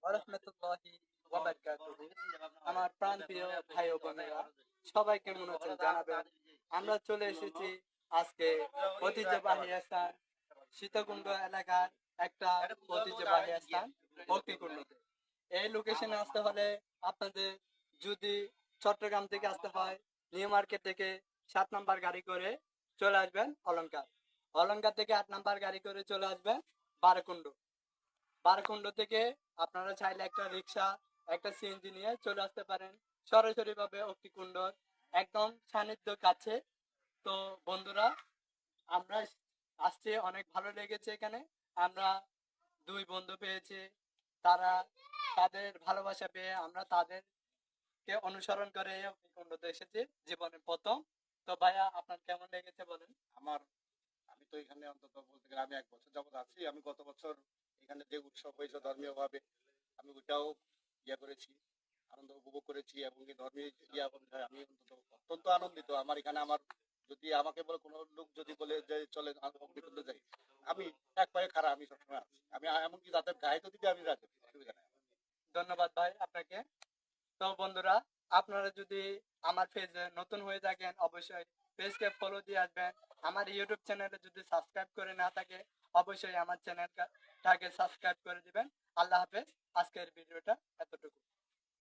ওয়া রাহমাতুল্লাহি ওয়া বারাকাতুহু। আমার প্রাণপ্রিয় ভাই ও বোনেরা, সবাই কেমন আছেন জানাবেন। আমরা চলে এসেছি আজকে ঐতিহ্যবাহী স্থান সীতাকুণ্ড এলাকার একটা ঐতিহ্যবাহী স্থান অগ্নিকুণ্ডতে। এই লোকেশনে আসতে হলে আপনাদের যদি চট্টগ্রাম থেকে আসতে হয়, নিউ মার্কেট থেকে 7 নাম্বার গাড়ি করে চলে আসবেন অলংকার। অলংকার থেকে 8 নাম্বার গাড়ি করে চলে আসবেন বারকুণ্ড। বারকুণ্ড থেকে আপনারা চাইলে একটা রিক্সা, একটা সিএনজি নিয়ে চলে আসতে পারেন সরাসরি ভাবে অগ্নিকুণ্ডর একদম সান্নিধ্য কাছে। তো বন্ধুরা, আমরা আসছে অনেক ভালো লেগেছে এখানে। আমরা দুই বন্ধু পেয়েছি, তারা তাদের ভালোবাসা পেয়ে আমরা তাদেরকে অনুসরণ করে এই অগ্নিকুণ্ডতে এসেছি জীবনের প্রথম। তো ভাইয়া, আপনার কেমন লেগেছে বলেন। আমার আমি তো এখানে অন্তত বলতে গেলে আমি 1 বছর যাবত আছি। আমি গত বছর এখানে যে উৎসব হয়েছে ধর্মীয় ভাবে আমি ওইটাও করেছি, আনন্দ উপভোগ করেছি এবং এই ধর্মীয় অনুযায়ী আমি অন্তত অত্যন্ত আনন্দিত। আমার এখানে আমার যদি আমাকে বলে কোনো লোক যদি বলে যে চলে অগ্নিকুণ্ড যাই, আমি এক পায়ে খাড়া, আমি সবসময় আছি। আমি এমনকি যাদের গায়ে তো দিতে আমি রাজি, অসুবিধা নাই। ধন্যবাদ ভাই আপনাকে। তো বন্ধুরা, আপনারা যদি আমার পেজে নতুন হয়ে থাকেন, অবশ্যই পেজকে ফলো দিয়ে আসবেন। আমার ইউটিউব চ্যানেলে যদি সাবস্ক্রাইব করে না থাকে, অবশ্যই আমার চ্যানেলটাকে সাবস্ক্রাইব করে দিবেন। আল্লাহ হাফেজ। আজকের ভিডিওটা এতটুকু।